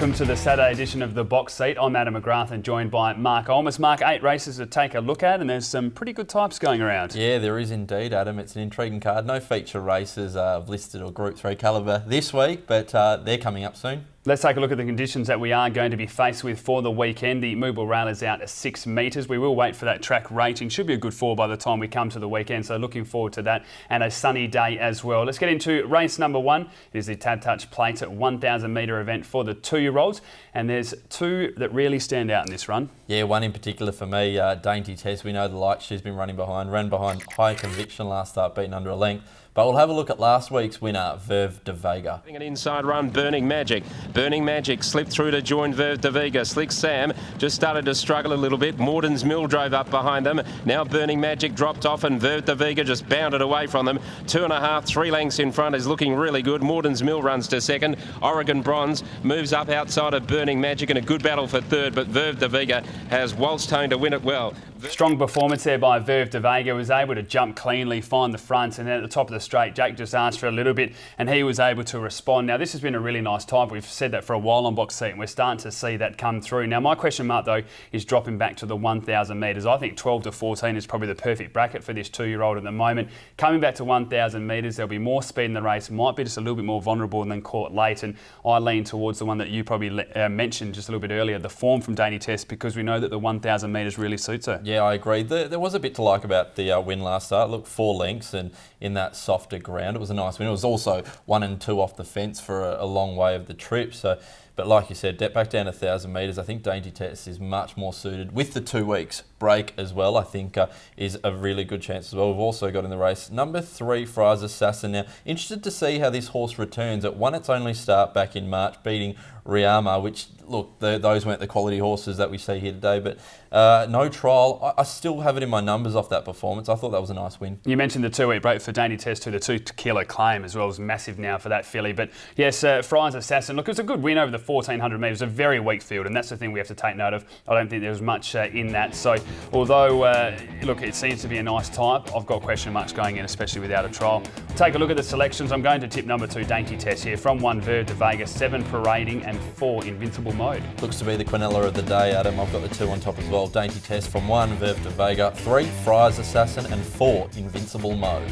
Welcome to the Saturday edition of The Box Seat. I'm Adam McGrath and joined by Mark Olmos. Mark, 8 races to take a look at, and there's some pretty good types going around. Yeah, there is indeed, Adam. It's an intriguing card. No feature races of listed or Group 3 calibre this week, but they're coming up soon. Let's take a look at the conditions that we are going to be faced with for the weekend. The movable rail is out at 6 metres. We will wait for that track rating. Should be a good 4 by the time we come to the weekend, so looking forward to that, and a sunny day as well. Let's get into race number 1. It is the Tab Touch Plate at 1,000 metre event for the 2-year-olds, and there's 2 that really stand out in this run. Yeah, one in particular for me, Dainty Tess. We know the light she's been running behind. Ran behind High Conviction last start, beaten under a length. But we'll have a look at last week's winner, Veuve de Vega. An inside run, Burning Magic. Burning Magic slipped through to join Veuve de Vega. Slick Sam just started to struggle a little bit. Morden's Mill drove up behind them. Now Burning Magic dropped off and Veuve de Vega just bounded away from them. 2.5, 3 lengths in front is looking really good. Morden's Mill runs to second. Oregon Bronze moves up outside of Burning Magic in a good battle for third, but Veuve de Vega has waltzed home to win it well. Strong performance there by Veuve de Vega. Was able to jump cleanly, find the front, and then at the top of the straight, Jake just asked for a little bit, and he was able to respond. Now, this has been a really nice type. We've said that for a while on Box Seat, and we're starting to see that come through. Now, my question mark, though, is dropping back to the 1,000 metres. I think 12 to 14 is probably the perfect bracket for this 2-year-old at the moment. Coming back to 1,000 metres, there'll be more speed in the race. Might be just a little bit more vulnerable than caught late, and I lean towards the one that you probably mentioned just a little bit earlier, the form from Dainty Tess, because we know that the 1,000 metres really suits her. Yeah, I agree. There was a bit to like about the win last start. Look, 4 lengths and in that softer ground. It was a nice win. It was also 1 and 2 off the fence for a long way of the trip. So, but like you said, back down to 1,000 metres. I think Dainty Tess is much more suited with the 2 weeks break as well. I think is a really good chance as well. We've also got in the race number 3, Fries Assassin. Now, interested to see how this horse returns. It won its only start back in March, beating Riama, which, look, those weren't the quality horses that we see here today, but no trial. I still have it in my numbers off that performance. I thought that was a nice win. You mentioned the 2-week break for Dainty Tess too. The 2-kilo claim as well is massive now for that filly. But yes, Fries Assassin, look, it was a good win over the 1,400 metres. A very weak field, and that's the thing we have to take note of. I don't think there was much in that. So although, look, it seems to be a nice type, I've got question marks going in, especially without a trial. Take a look at the selections. I'm going to tip number 2, Dainty Tess here. From 1, Veuve de Vega, 7, Parading, and 4, Invincible Mode. Looks to be the Quinella of the day, Adam. I've got the 2 on top as well. Dainty Tess from 1, Veuve de Vega, 3, Fries Assassin, and 4, Invincible Mode.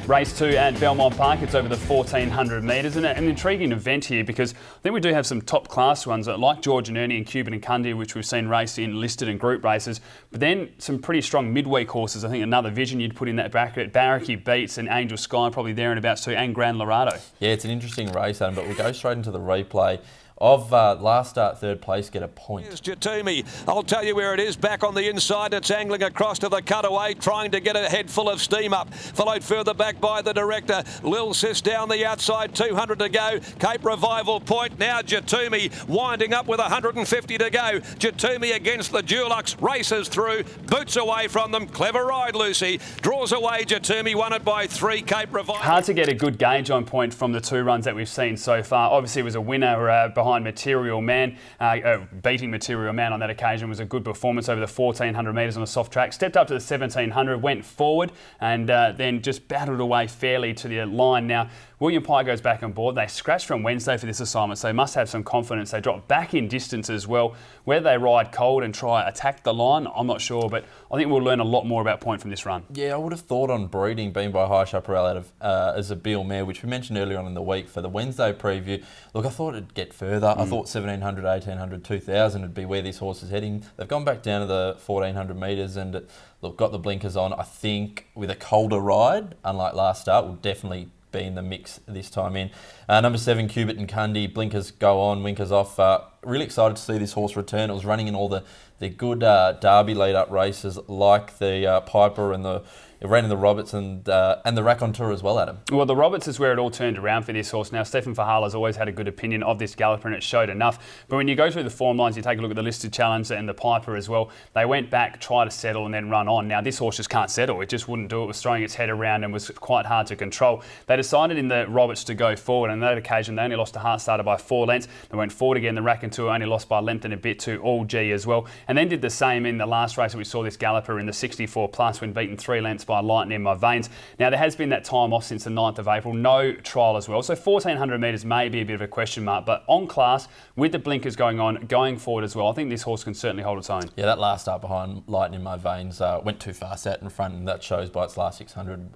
Race 2 at Belmont Park. It's over the 1,400 metres, and an intriguing event here because I think we do have some top class ones like George and Ernie and Cuban and Cundy, which we've seen race in listed and group races, but then some pretty strong midweek horses. I think Another Vision you'd put in that bracket. Barracky Beats and Angel Sky probably there and abouts too, and Grand Lorado. Yeah, it's an interesting race, Adam, but we'll go straight into the replay of last start, 3rd place, get a point. Here's Jatumi. I'll tell you where it is. Back on the inside, it's angling across to the cutaway, trying to get a head full of steam up. Followed further back by the director. Lil Sis down the outside, 200 to go. Cape Revival point. Now Jatumi winding up with 150 to go. Jatumi against the Dulux, races through, boots away from them. Clever ride, Lucy. Draws away Jatumi, won it by 3, Cape Revival. Hard to get a good gauge on point from the 2 runs that we've seen so far. Obviously, it was a winner behind Material Man. Beating Material Man on that occasion was a good performance over the 1,400 metres on a soft track. Stepped up to the 1,700, went forward, and then just battled away fairly to the line. Now, William Pye goes back on board. They scratched from Wednesday for this assignment, so they must have some confidence. They drop back in distance as well. Whether they ride cold and try attack the line, I'm not sure, but I think we'll learn a lot more about point from this run. Yeah, I would have thought on breeding, being by High Chaparral out of as a Beale mare, which we mentioned earlier on in the week for the Wednesday preview. Look, I thought it'd get further. I thought 1,700, 1,800, 2,000 would be where this horse is heading. They've gone back down to the 1,400 metres and, look, got the blinkers on. I think with a colder ride, unlike last start, will definitely be in the mix this time in. Number 7, Cubit and Cundy, blinkers go on, winkers off. Really excited to see this horse return. It was running in all the good Derby lead-up races like the Piper and it ran in the Roberts and the Raconteur as well, Adam. Well, the Roberts is where it all turned around for this horse. Now, Stefan Fahala's always had a good opinion of this galloper and it showed enough. But when you go through the form lines, you take a look at the listed challenger and the Piper as well, they went back, tried to settle and then run on. Now, this horse just can't settle. It just wouldn't do it. It was throwing its head around and was quite hard to control. They decided in the Roberts to go forward, and on that occasion, they only lost to Heart Starter by 4 lengths. They went forward again. The Raconteur only lost by a length and a bit to All G as well. And then did the same in the last race that we saw this galloper in the 64 plus when beaten 3 lengths by Lightning in My Veins. Now, there has been that time off since the 9th of April, no trial as well. So 1,400 metres may be a bit of a question mark, but on class, with the blinkers going on, going forward as well, I think this horse can certainly hold its own. Yeah, that last start behind Lightning in My Veins went too fast out in front, and that shows by its last 600,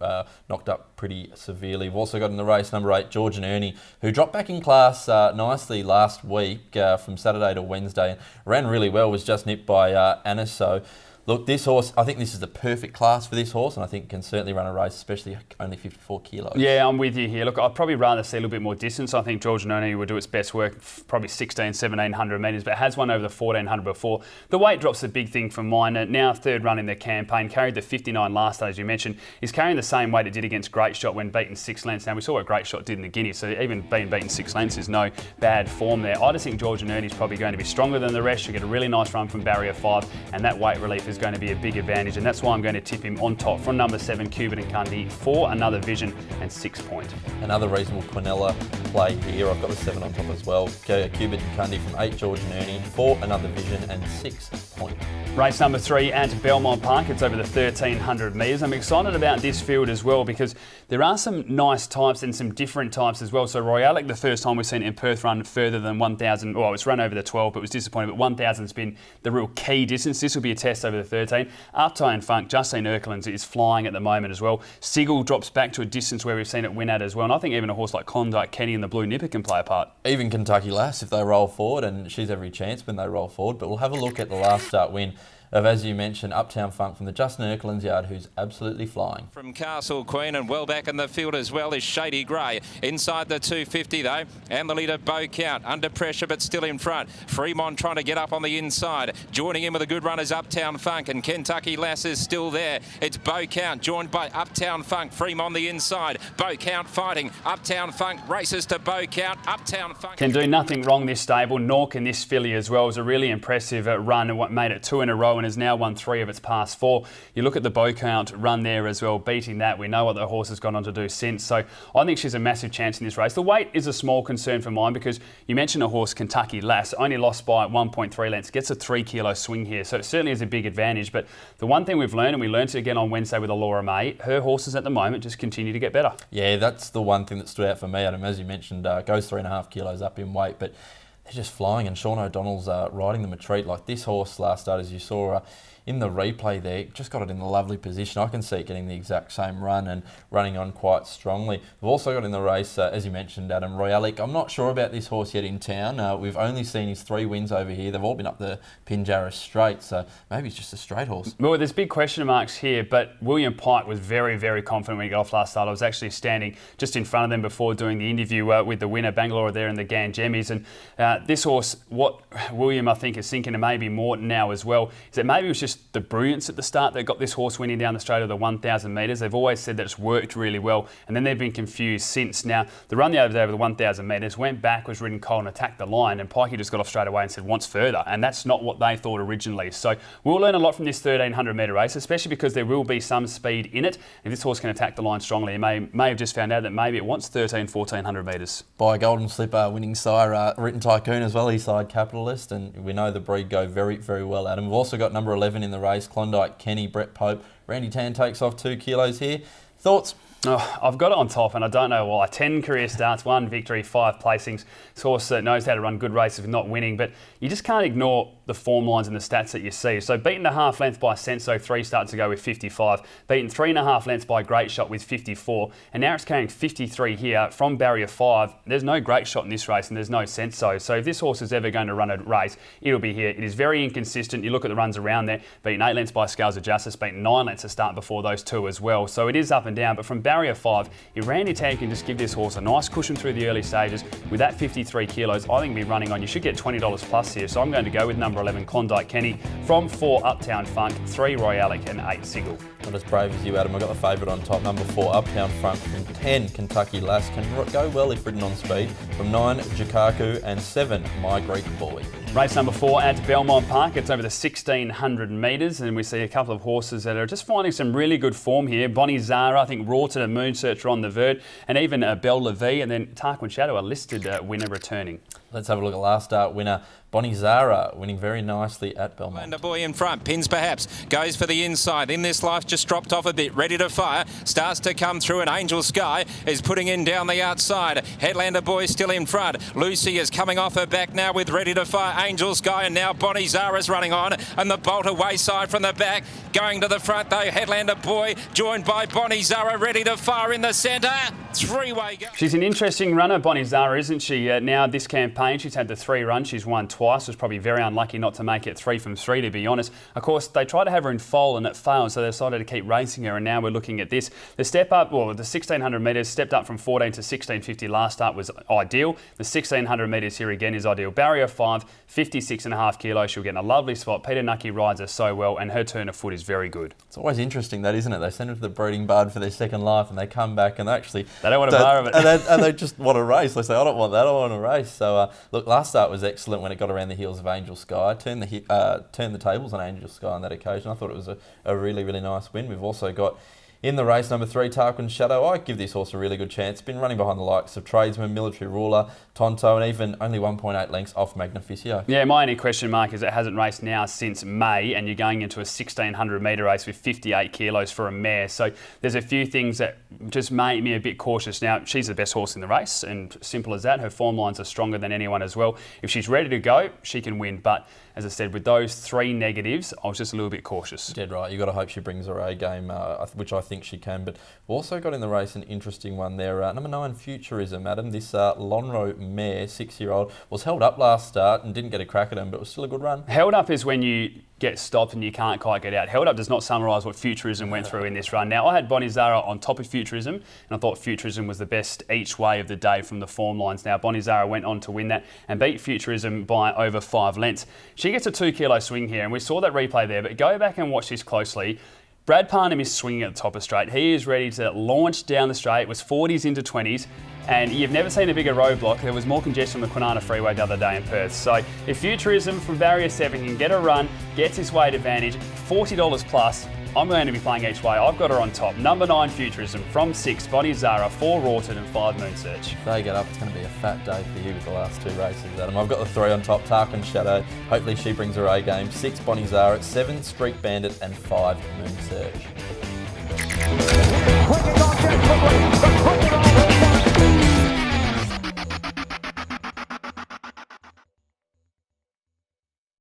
knocked up pretty severely. We've also got in the race number 8, George and Ernie, who dropped back in class nicely last week from Saturday to Wednesday, and ran really well, was just nipped by Anna. So look, this horse, I think this is the perfect class for this horse, and I think can certainly run a race, especially only 54 kilos. Yeah, I'm with you here. Look, I'd probably rather see a little bit more distance. I think George and Ernie would do its best work, probably 1,1700 metres, but it has won over the 1,400 before. The weight drop's the big thing for mine. Now third run in their campaign, carried the 59 last day, as you mentioned. He's carrying the same weight it did against Great Shot when beaten 6 lengths. Now, we saw what Great Shot did in the Guinea, so even being beaten 6 lengths is no bad form there. I just think George and Ernie's probably going to be stronger than the rest. You'll get a really nice run from barrier 5, and that weight relief is going to be a big advantage, and that's why I'm going to tip him on top from number 7, Cubit and Cundy, for Another Vision and 6 Point. Another reasonable Quinella play here. I've got the 7 on top as well. Cubit and Cundy from 8, George and Ernie, for Another Vision and 6 Point. Race number 3 at Belmont Park. It's over the 1,300 metres. I'm excited about this field as well because there are some nice types and some different types as well. So Royalic, the first time we've seen it in Perth run further than 1,000. Well, it's run over the 12, but it was disappointing. But 1,000's been the real key distance. This will be a test over the 13. Uptown Funk, Justine Erkelen's is flying at the moment as well. Sigil drops back to a distance where we've seen it win at as well. And I think even a horse like Klondike Kenny and the Blue Nipper can play a part. Even Kentucky Lass, if they roll forward, and she's every chance when they roll forward. But we'll have a look at the last start win of, as you mentioned, Uptown Funk from the Justin Erkelen's yard, who's absolutely flying. From Castle Queen, and well back in the field as well is Shady Grey. Inside the 250 though, and the leader Beau Count under pressure but still in front. Fremont trying to get up on the inside. Joining in with a good run is Uptown Funk, and Kentucky Lass is still there. It's Beau Count joined by Uptown Funk. Fremont on the inside. Beau Count fighting. Uptown Funk races to Beau Count. Uptown Funk can do nothing wrong this stable, nor can this filly as well. It was a really impressive run and what made it 2 in a row, and has now won 3 of its past 4. You look at the Beau Count run there as well, beating that. We know what the horse has gone on to do since. So I think she's a massive chance in this race. The weight is a small concern for mine because you mentioned a horse, Kentucky Lass, only lost by 1.3 lengths, gets a 3 kilo swing here. So it certainly is a big advantage. But the one thing we've learned, and we learned it again on Wednesday with Laura May, her horses at the moment just continue to get better. Yeah, that's the one thing that stood out for me, Adam. As you mentioned, goes 3.5 kilos up in weight, but they're just flying, and Sean O'Donnell's riding them a treat. Like this horse last start, as you saw in the replay there, just got it in a lovely position. I can see it getting the exact same run and running on quite strongly. We've also got in the race, as you mentioned, Adam, Royalic. I'm not sure about this horse yet in town. We've only seen his 3 wins over here. They've all been up the Pinjarra Straight, so maybe it's just a straight horse. Well, there's big question marks here, but William Pike was very, very confident when he got off last start. I was actually standing just in front of them before doing the interview with the winner, Bangalore, there in the Gangemis. And this horse, what William, I think, is thinking, and maybe Morton now as well, is that maybe it was just the brilliance at the start that got this horse winning down the straight of the 1,000 metres. They've always said that it's worked really well, and then they've been confused since. Now, the run the other day over the 1,000 metres, went back, was ridden cold and attacked the line, and Pikey just got off straight away and said, wants further, and that's not what they thought originally. So we'll learn a lot from this 1,300 metre race, especially because there will be some speed in it. If this horse can attack the line strongly, it may have just found out that maybe it wants 1,400 metres. By Golden Slipper, winning sire, Written Tycoon as well, he's side capitalist, and we know the breed go very, very well, Adam. We've also got number 11 in the race, Klondike Kenny, Brett Pope. Randy Tan takes off 2 kilos here. Thoughts? Oh, I've got it on top, and I don't know why. 10 career starts, 1 victory, 5 placings. This horse knows how to run good races with not winning, but you just can't ignore the form lines and the stats that you see. So beaten a half length by Senso 3 starts ago with 55, beaten 3.5 lengths by Great Shot with 54, and now it's carrying 53 here from barrier 5. There's no Great Shot in this race, and there's no Senso. So if this horse is ever going to run a race, it'll be here. It is very inconsistent. You look at the runs around there, beaten 8 lengths by Scales of Justice, beaten 9 lengths to start before those 2 as well. So it is up and down, but from barrier 5, if Randy Tan can just give this horse a nice cushion through the early stages with that 53 kilos, I think he'll be running on. You should get $20 plus here. So I'm going to go with number 11, Klondike Kenny, from 4, Uptown Funk, 3, Royalic, and 8, Sigil. Not as brave as you, Adam. I've got the favourite on top, number 4, Uptown Front, from 10, Kentucky Lass. Can go well if ridden on speed. From 9, Jikaku, and 7, My Greek Boy. Race number 4 at Belmont Park. It's over the 1,600 metres, and we see a couple of horses that are just finding some really good form here. Bonnie Zara, I think Rawton and Moonsearcher on the vert, and even Belle Levy, and then Tarquin Shadow, a listed winner, returning. Let's have a look at last start winner, Bonnie Zara, winning very nicely at Belmont. And a boy in front, pins perhaps, goes for the inside. In this life, just dropped off a bit, ready to fire. Starts to come through, and Angel Sky is putting in down the outside. Headlander Boy still in front. Lucy is coming off her back now with ready to fire Angel Sky, and now Bonnie Zara's running on. And the Bolter Wayside from the back, going to the front though. Headlander Boy joined by Bonnie Zara, ready to fire in the centre. Three-way go. She's an interesting runner, Bonnie Zara, isn't she? Now this campaign, she's had the 3 runs. She's won twice. Was probably very unlucky not to make it 3 from 3, to be honest. Of course, they tried to have her in foal and it failed, so they decided to keep racing her. And now we're looking at this. The step up, well, the 1600 metres stepped up from 14 to 1650 last start was ideal. The 1600 metres here again is ideal. Barrier 5, 56.5 kilos. She'll get in a lovely spot. Peter Nucky rides her so well, and her turn of foot is very good. It's always interesting, that, isn't it? They send her to the breeding barn for their second life, and they come back and they don't want a bar of it. and they just want to race. They say, I don't want that, I want to race. So, look, last start was excellent when it got around the heels of Angel Sky. Turned the tables on Angel Sky on that occasion. I thought it was a really, really nice win. We've also got in the race, number 3, Tarquin Shadow. I give this horse a really good chance. Been running behind the likes of Tradesman, Military Ruler, Tonto, and even only 1.8 lengths off Magnificio. Yeah, my only question mark is it hasn't raced now since May, and you're going into a 1600 metre race with 58 kilos for a mare. So there's a few things that just made me a bit cautious. Now, she's the best horse in the race, and simple as that. Her form lines are stronger than anyone as well. If she's ready to go, she can win. But as I said, with those 3 negatives, I was just a little bit cautious. Dead right. You've got to hope she brings her A game, which I think she can. But we've also got in the race an interesting one there. Number 9, Futurism, Adam. This Lonro mare, 6-year-old, was held up last start and didn't get a crack at him, but it was still a good run. Held up is when you get stopped and you can't quite get out. Held up does not summarise what Futurism went through in this run. Now, I had Bonnie Zara on top of Futurism, and I thought Futurism was the best each way of the day from the form lines. Now, Bonnie Zara went on to win that and beat Futurism by over 5 lengths. She gets a 2-kilo swing here, and we saw that replay there, but go back and watch this closely. Brad Parnham is swinging at the top of straight. He is ready to launch down the straight. It was 40s into 20s, and you've never seen a bigger roadblock. There was more congestion on the Kwinana Freeway the other day in Perth. So if Futurism from Barrier 7 can get a run, gets his weight advantage, $40 plus, I'm going to be playing each way. I've got her on top. Number 9, Futurism, from 6, Bonnie Zara, 4, Rawton, and 5, Moon Search. If they get up, it's going to be a fat day for you with the last 2 races, Adam. I've got the 3 on top, Tarquin Shadow. Hopefully she brings her A game. 6, Bonnie Zara, 7, Street Bandit, and 5, Moon Search.